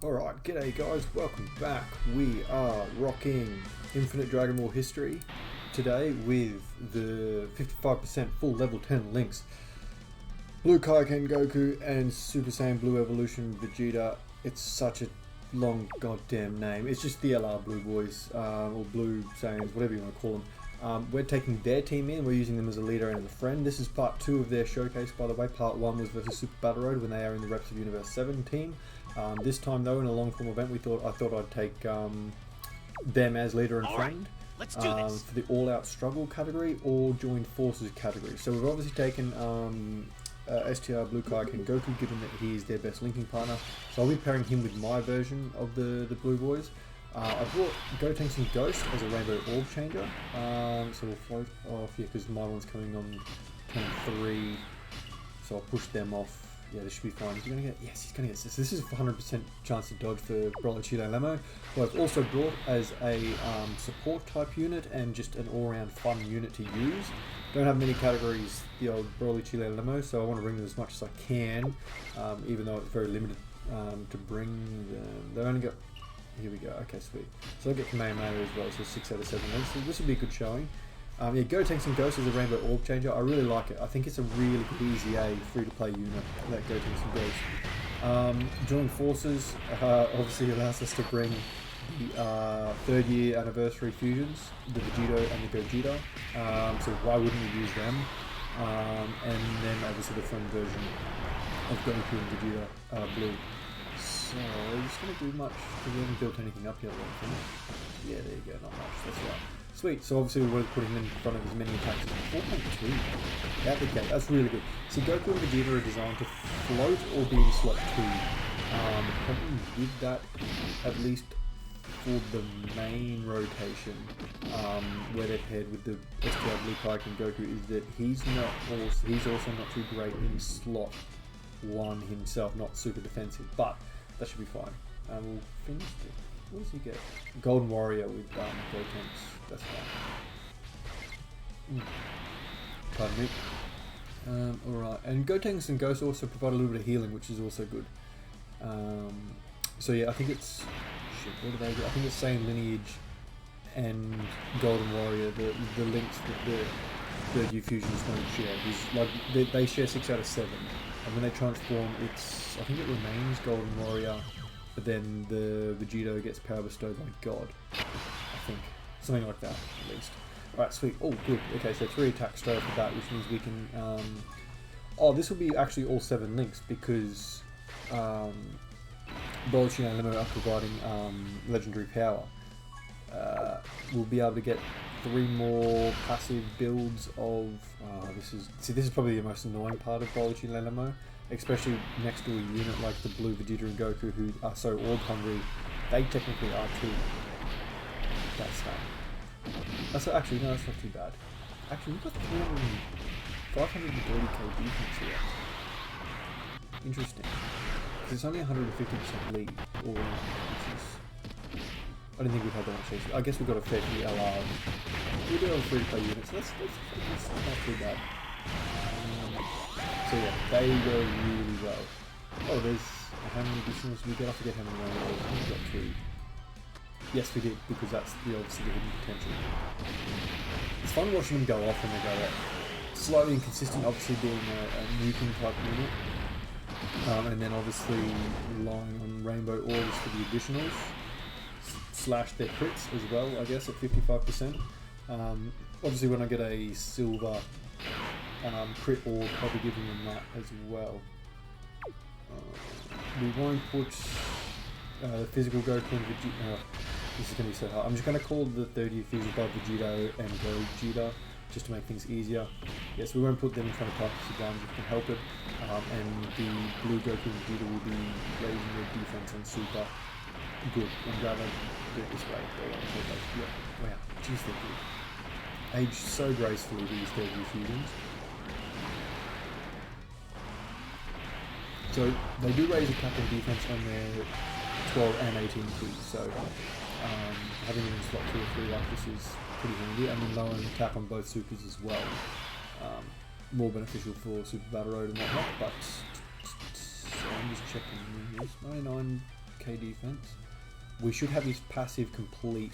Alright, g'day guys, welcome back. We are rocking Infinite Dragon Ball history today with the 55% full level 10 links. Blue Kaioken Goku and Super Saiyan Blue Evolution Vegeta. It's such a long goddamn name. It's just the LR Blue Boys, or Blue Saiyans, whatever you want to call them. We're taking their team in, we're using them as a leader and as a friend. This is part 2 of their showcase, by the way. Part 1 was versus Super Battle Road when they are in the Reps of Universe 7 team. This time though, in a long form event, I thought I'd take them as leader and friend. Let's do this. For the all-out struggle category or joined forces category. So we've obviously taken STR Blue Kaioken Goku, given that he is their best linking partner. So I'll be pairing him with my version of the Blue Boys. I brought Gotenks and Ghost as a Rainbow Orb changer. So we'll float off here because my one's coming on turn 3. So I'll push them off. Yeah, this should be fine. Is he going to get? Yes, he's going to get this. This is 100% chance to dodge for Broly Chile Lemo. Who I've also brought as a support type unit and just an all-round fun unit to use. Don't have many categories, the old Broly Chile Lemo, so I want to bring them as much as I can, even though it's very limited to bring them. They only got. Here we go. Okay, sweet. So I get Kamehameha as well, so 6 out of 7 links. So this would be a good showing. Yeah, Gotenks and Ghost is a Rainbow Orb changer. I really like it. I think it's a really good easy A free-to-play unit, that Gotenks and Ghost. Join forces obviously allows us to bring the 3rd year anniversary fusions, the Vegeta and the Gogeta. So why wouldn't we use them? And then obviously the friend version of Goku and Vegeta Blue. So we're just going to do much because we haven't built anything up yet. Yeah, there you go, not much, that's right. Sweet, so obviously we're putting him in front of as many attacks as 4.2 out the gate, that's really good. So Goku and Vegeta are designed to float or be in slot 2. The problem with that, at least for the main rotation, where they're paired with the STR Blue Kaioken Goku, is that he's also not too great in slot 1 himself, not super defensive, but that should be fine. We'll finish it. What does he get? Golden Warrior with Gotenks. That's fine. Pardon me. Alright, and Gotenks and Ghost also provide a little bit of healing, which is also good. So yeah, I think it's... Shit, what do they do? I think it's same lineage and Golden Warrior, the links that the 3rd year fusion is going to share. Like, they share 6 out of 7. And when they transform, I think it remains Golden Warrior, but then the Vegeta gets power bestowed by God, I think. Something like that, at least. Alright, sweet. Oh, good. Okay, so 3 attacks straight off the bat, which means we can... Oh, this will be actually all 7 links, because Broly and Lemo are providing legendary power. We'll be able to get 3 more passive builds of... this is probably the most annoying part of Broly and Lemo, especially next to a unit like the Blue Vegeta and Goku, who are so orb hungry. They technically are too. That's actually, no, that's not too bad. Actually, we've got 530k defense here. Interesting. Because it's only 150% lead all around, which is... I didn't think we'd have that much chase. I guess we've got a fair few LR. We do have a free-to-play unit, so that's not too bad. So yeah, they go really well. Oh, there's... How many additionals do we get? I forget how many we got 2. Yes, we did, because that's obviously the hidden potential. It's fun watching them go off when they go out. Slightly inconsistent, obviously being a nuking type unit. And then obviously relying on Rainbow Orbs for the additionals. Slash their crits as well, I guess, at 55%. Obviously when I get a silver crit orb, I'll be giving them that as well. We won't put physical Goku and Vegeta. This is going to be so hard. I'm just going to call the 3rd year fusion by Vegeta and Gogeta just to make things easier. Yes, we won't put them in front of Typhus Adams if we can help it. And the Blue Goku and Vegeta will be raising their defense on Super. Good. I'm glad I did it this way. Yeah. Wow. Jeez, they're good. Aged so gracefully, these 3rd year fusions. So they do raise attack and defense on their 12 and 18 keys, so having them in slot 2 or 3 like this is pretty handy, and then lowering attack on both supers as well. More beneficial for Super Battle Road and whatnot, but so I'm just checking. Yes, 99k 100k defense. We should have his passive complete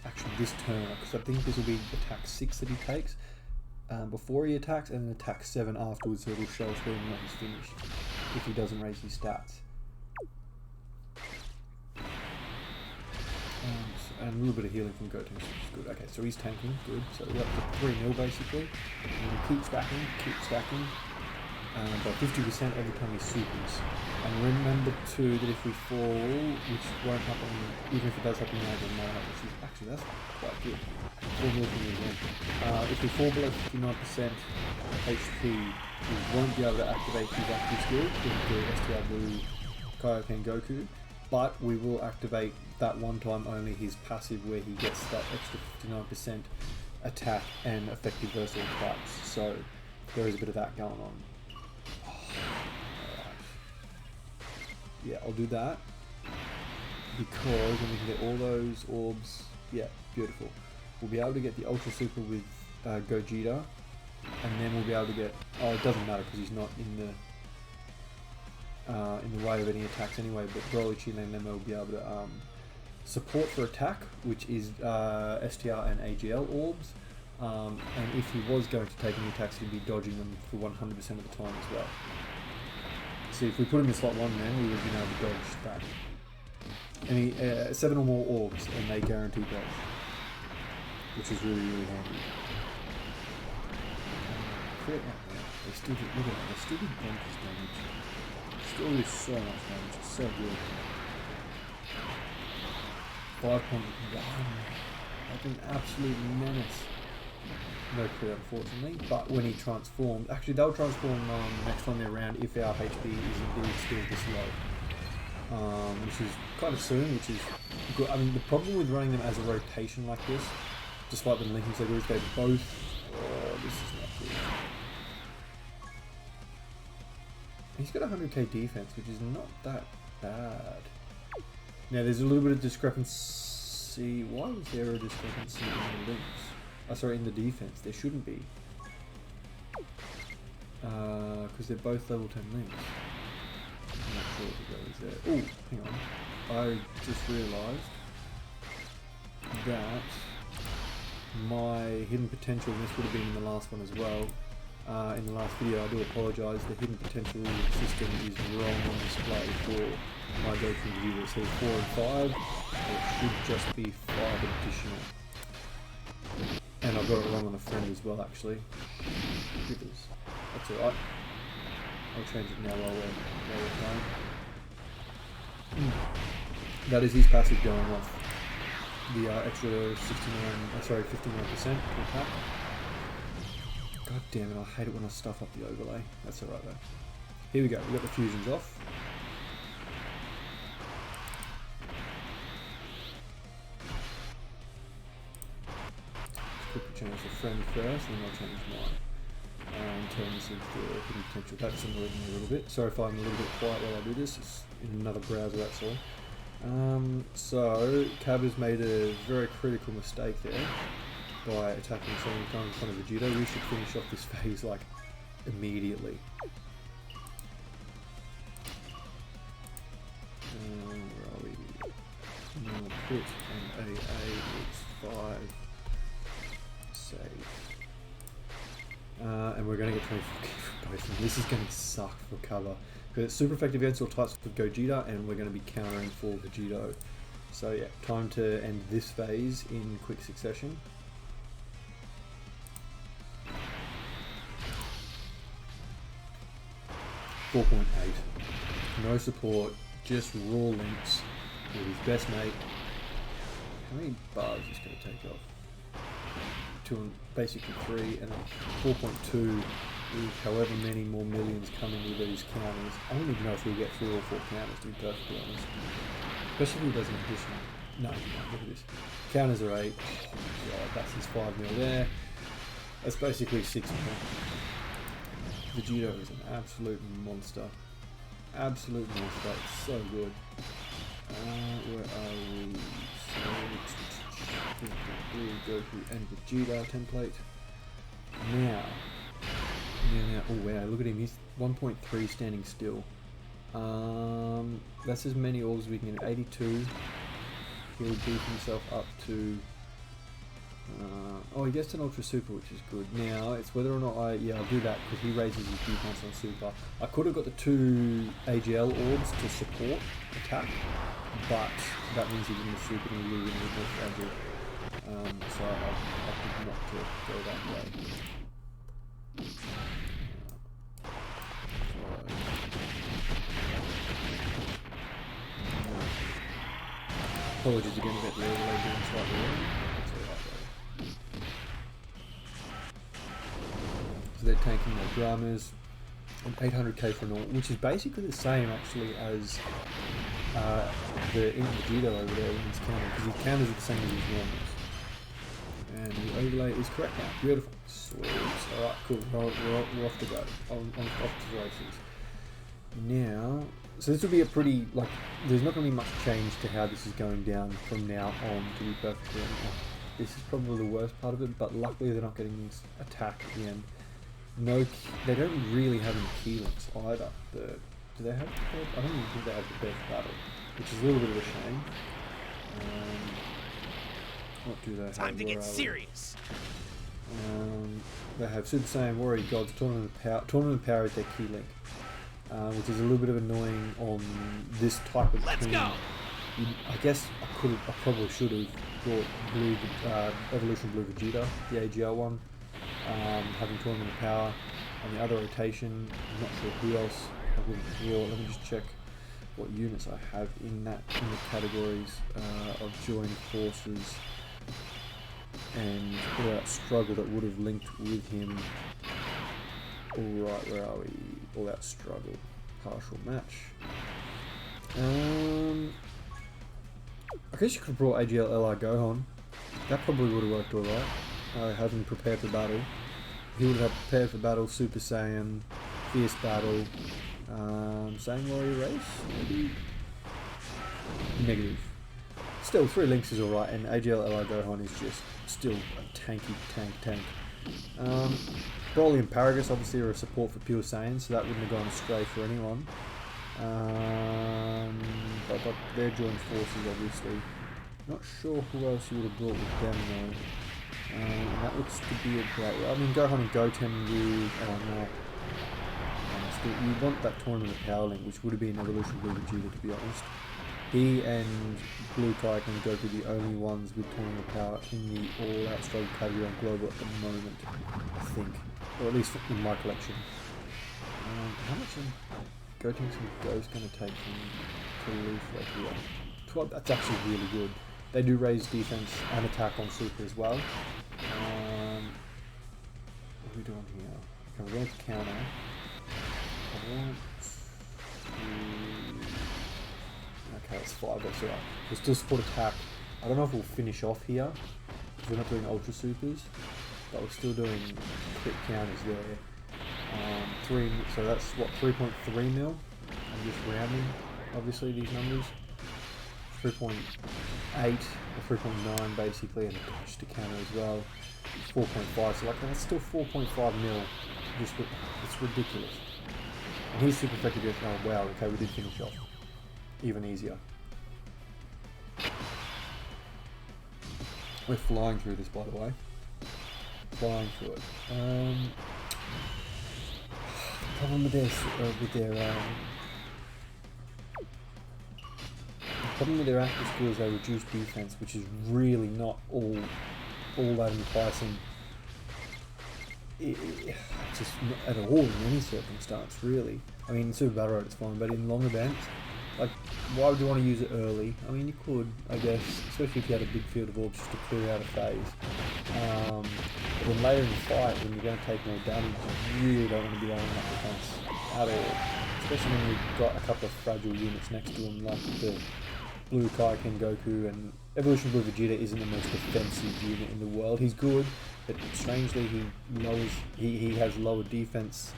actually this turn, because I think this will be attack 6 that he takes before he attacks, and then attack 7 afterwards, so it'll show us whether or not he's finished if he doesn't raise his stats. And a little bit of healing from Goten, which is good. Okay, so he's tanking, good. So we're up to 3-0 basically. And we keep stacking, by 50% every time he supers. And remember too that if we fall, which won't happen, even if it does happen now, then which is actually, that's quite good. 4 mil from you again. If we fall below 59% HP, we won't be able to activate his active skill with the STR Blue Kaioken Goku, but we will activate that one time only his passive, where he gets that extra 59% attack and effective versatile types. So there is a bit of that going on. Yeah, I'll do that because when we can get all those orbs, yeah, beautiful. We'll be able to get the Ultra Super with Gogeta, and then we'll be able to get. Oh, it doesn't matter because he's not in the way of any attacks anyway. But Broly, Chile, and Lemma will be able to support for attack, which is STR and AGL orbs. And if he was going to take any attacks, he'd be dodging them for 100% of the time as well. See, if we put him in slot 1 then, we would be able to dodge that. Any 7 or more orbs, and they guarantee dodge, which is really, really handy. They still did, look at that, they still did bonkers damage. Still do so much damage, it's so good. 5.1, like an absolute menace. No crit unfortunately, but when he transforms, actually they'll transform next time they're around if our HP is indeed still this low, which is kind of soon, which is good. I mean, the problem with running them as a rotation like this, despite them linking so good, is they both, oh, this is not good. He's got 100k defense, which is not that bad. Now there's a little bit of discrepancy. Why was there a discrepancy in the links? Sorry, in the defense. There shouldn't be. Because they're both level 10 links. I'm not sure what the goes there. Oh, hang on. I just realised that my hidden potential, and this would have been in the last one as well, in the last video, I do apologise, the hidden potential system is wrong on display for my Goku Vegeta. So 4 and 5, it should just be 5 additional. And I've got it wrong on the friend as well, actually. That's alright. I'll change it now while we're playing. That is his passive going off. The extra 59% to attack. God damn it, I hate it when I stuff up the overlay. That's alright though. Here we go, we've got the fusions off. Quickly change the friend first, and then I'll change mine in terms of the hidden potential. That's annoyed me a little bit. Sorry if I'm a little bit quiet while I do this. It's in another browser, that's all. So Cab has made a very critical mistake there by attacking someone in front of Vegeta. We should finish off this phase like immediately. Where are we? No, crit and AA is 5. Save. And we're going to get 24k for both of them. This is going to suck for cover. Because it's super effective against all types with Gogeta, and we're going to be countering for Vegito. So yeah, time to end this phase in quick succession. .8. No support, just raw links with his best mate. How many bars is this going to take off? 2 and basically 3, and then 4.2 with however many more millions coming with these counters. I don't even know if we'll get 3 or 4 counters, to be perfectly honest. Especially if he does an additional. No, look at this. Counters are 8. Oh my god, that's his 5 mil there. That's basically 6 mil. Vegeta is an absolute monster. Absolute monster. It's so good. Where are we? So, Goku and Vegeta template. Now. Oh wow, look at him. He's 1.3 standing still. That's as many orbs as we can get. 82. He'll beef himself up to... oh, he gets an Ultra Super, which is good. Now, it's whether or not I'll do that, because he raises his defense on Super. I could have got the 2 AGL orbs to support attack, but that means he wouldn't have Super and he would have been more fragile. So I opted not to go that way. Apologies again about the overlay being slightly wrong. So they're tanking their dramas, and 800k for an ult, which is basically the same actually as the Vegeta over there in his counter, because his counters are the same as his normals. And the overlay is correct now. Beautiful. Sweet. Alright, cool. We're off to go. Off to the races. Now, so this will be a pretty, like, there's not going to be much change to how this is going down from now on, to be perfectly honest. This is probably the worst part of it, but luckily they're not getting this attack at the end. No, they don't really have any key links either. Do they have prepared? I don't even think they have prepared for battle, which is a little bit of a shame. What do they have? Time to get serious. They have Super Saiyan Warrior Gods, Tournament of Power. Tournament of Power is their key link, which is a little bit of annoying on this type of team. Go. I guess I probably should have brought Blue, Evolution Blue Vegeta, the AGL one, having Tournament of Power on the other rotation. I'm not sure who else I would have brought. Let me just check what units I have in the categories of joined forces and all that struggle that would have linked with him. Alright, where are we? All that struggle. Partial match. I guess you could have brought AGL LR Gohan. That probably would have worked alright. Having prepared for battle. He would have prepared for battle, Super Saiyan, Fierce Battle, Saiyan Warrior Race, maybe? Negative. Still, 3 links is alright, and AGL LR Gohan is just still a tanky tank. Broly and Paragus obviously are a support for pure Saiyan, so that wouldn't have gone astray for anyone. But they're joined forces obviously. Not sure who else you would have brought with them though. That looks to be a great... I mean, Gohan and Goten with... Oh no. Still, you want that Tournament of Power link, which would have been Evolution Blue Vegeta, to be honest. He and Blue Kai and Goku are the only ones with Tournament of Power in the all-out struggle category on global at the moment, I think. Or at least in my collection. How much Gotenks and Ghost going to take to leaflet here? 12, that's actually really good. They do raise defense and attack on Super as well. What are we doing here? Okay, we're going to counter. I want to... Okay, that's 5, that's alright. We'll still support attack. I don't know if we'll finish off here, because we're not doing Ultra Supers, but we're still doing crit counters there. 3, so that's what, 3.3 mil? I'm just rounding, obviously, these numbers. 3.8 or 3.9 basically, and just a counter as well. 4.5, so like that's still 4.5 mil. Just, it's ridiculous. And he's super effective. Oh wow, okay, we did finish off. Even easier. We're flying through this, by the way. Flying through it. Problem with their problem with their active skill is they reduce defense, which is really not all that enticing. Just not at all in any circumstance, really. I mean, in Super Battle Road it's fine, but in long events, like, why would you want to use it early? I mean, you could, I guess, especially if you had a big field of orbs just to clear out a phase. But then later in the fight, when you're going to take more damage, you really don't want to be laying up defense at all. Especially when you've got a couple of fragile units next to them, like the Blue Kaioken Goku, and Evolution Blue Vegeta isn't the most defensive unit in the world. He's good, but strangely he has lower defense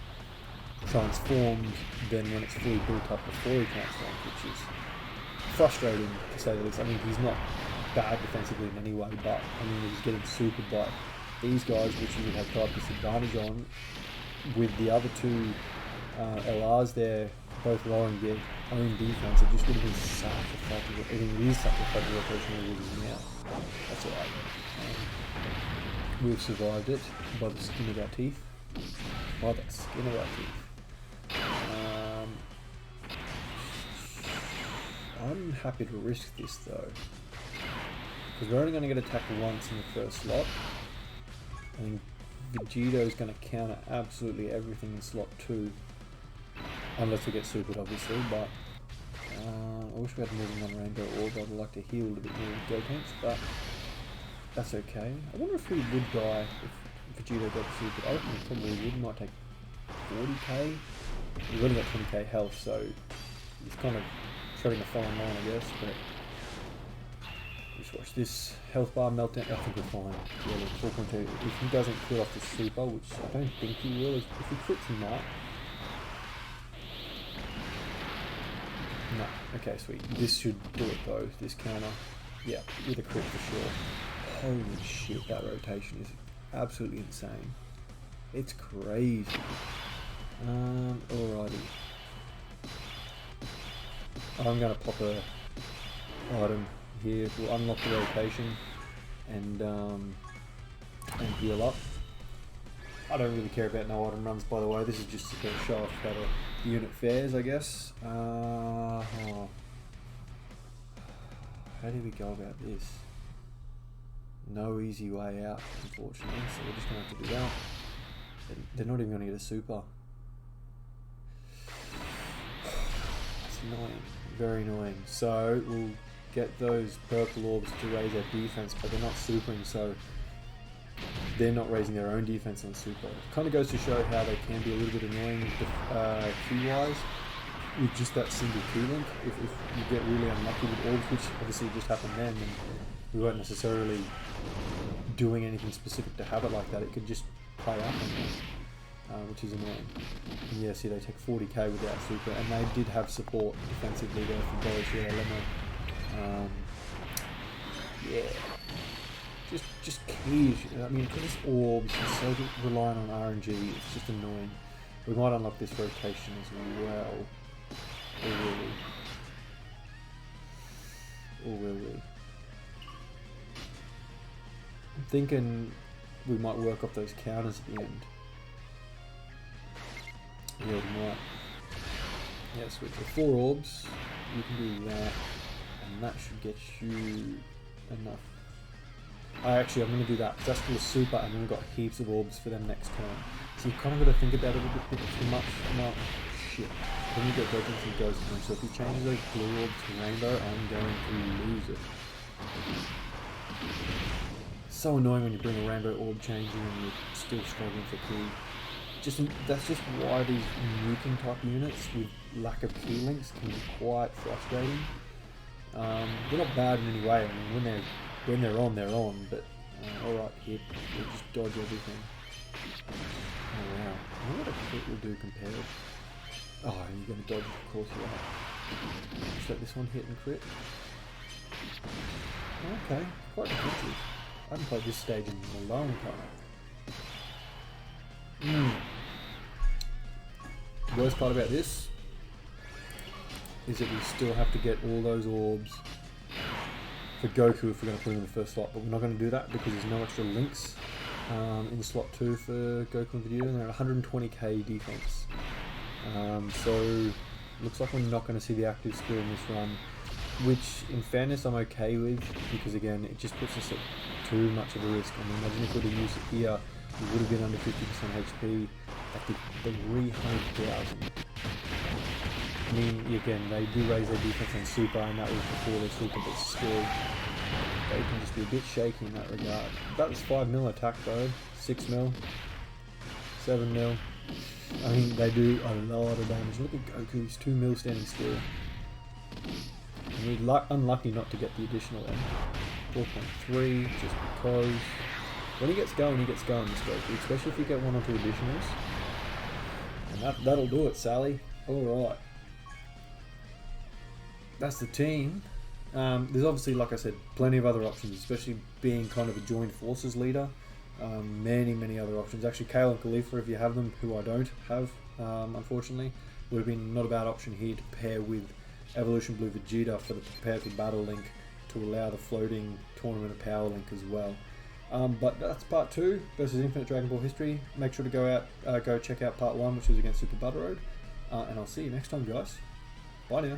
transformed than when it's fully built up before he transforms, which is frustrating to say the least. I mean, he's not bad defensively in any way, but I mean, he's getting supered by these guys, which he would have type disadvantage on with the other two LRs there both lowering their own defense, it just would have been such a fucking, it is such a fucking rotation as it is now. That's alright. We've survived it by the skin of our teeth. By the skin of our teeth. I'm happy to risk this though, because we're only going to get attacked once in the first slot. I think Vegeta is going to counter absolutely everything in slot 2, unless we get supered obviously, but I wish we had more than one rainbow orb. I'd like to heal a little bit more with Gotenks, but that's okay. I wonder if we would die if Vegeta got supered. I reckon we probably would. Might take 40k. We've only got 20k health, so it's kind of treading a fine line, I guess, but just watch this health bar melt down. I think we're fine. Yeah, look, 4.2. If he doesn't kill off the super, which I don't think he will, if he crits, he might. No. Okay, sweet. This should do it though, this counter. Yeah, with a crit for sure. Holy shit, that rotation is absolutely insane. It's crazy. Alrighty. I'm gonna pop a item here. We'll unlock the rotation and heal up. I don't really care about no item runs, by the way. This is just to show off how the unit fares, I guess. How do we go about this? No easy way out, unfortunately, so we're just going to have to do that. They're not even going to get a super. That's annoying. Very annoying. So we'll get those purple orbs to raise our defense, but they're not supering, so they're not raising their own defense on super. It kind of goes to show how they can be a little bit annoying key-wise with just that single key link. If you get really unlucky with orbs, which obviously just happened then, and we weren't necessarily doing anything specific to have it like that, it could just play up on them, which is annoying. And yeah, see, they take 40k without super, and they did have support defensively there from Doge, Lemon. Yeah. Just keys. I mean, because it's orbs, it's so reliant on RNG, it's just annoying. We might unlock this rotation as well. Or will we? Or will we? I'm thinking we might work off those counters at the end. Yeah, we might. Yeah, switch to 4 orbs. You can do that, and that should get you enough. I'm going to do that just for the super, and then we've got heaps of orbs for them next turn. So you kind of got to think about it a bit too much. No, shit. Then you get Dokkan and Ghost in them. So if he changes those blue orbs to rainbow, I'm going to lose it. So annoying when you bring a rainbow orb changing and you're still struggling for key. That's just why these nuking type units with lack of key links can be quite frustrating. They're not bad in any way. I mean, when they're on, but alright, here, we'll just dodge everything. Oh wow, I wonder what a crit will do compared. Oh, you're going to dodge, of course you are. Just let this one hit and crit. Okay, quite defensive. I haven't played this stage in a long time. The worst part about this is that we still have to get all those orbs for Goku if we're going to put him in the first slot, but we're not going to do that because there's no extra links in slot 2 for Goku and Vegeta, and they're at 120k defense. So looks like we're not going to see the active skill in this run, which in fairness I'm okay with, because again it just puts us at too much of a risk. I mean, imagine if we would have used it here, we would have been under 50% HP at the 300,000. I mean, again, they do raise their defense on super, and that was before their super, but still, they can just be a bit shaky in that regard. That was 5 mil attack though, 6 mil, 7 mil. I mean, they do a lot of damage. Look at Goku, he's 2 mil standing still. And we're unlucky not to get the additional end. 4.3, just because. When he gets going, this Goku, especially if you get 1 or 2 additionals. And that'll do it, Sally. Alright. That's the team. There's obviously, like I said, plenty of other options, especially being kind of a joined forces leader. Many other options. Actually, Kale and Khalifa, if you have them, who I don't have, unfortunately, would have been not a bad option here to pair with Evolution Blue Vegeta for the Prepare for Battle link to allow the floating Tournament of Power link as well. But that's part 2 versus Infinite Dragon Ball History. Make sure to go check out part 1, which was against Super Butter Road. And I'll see you next time, guys. Bye now.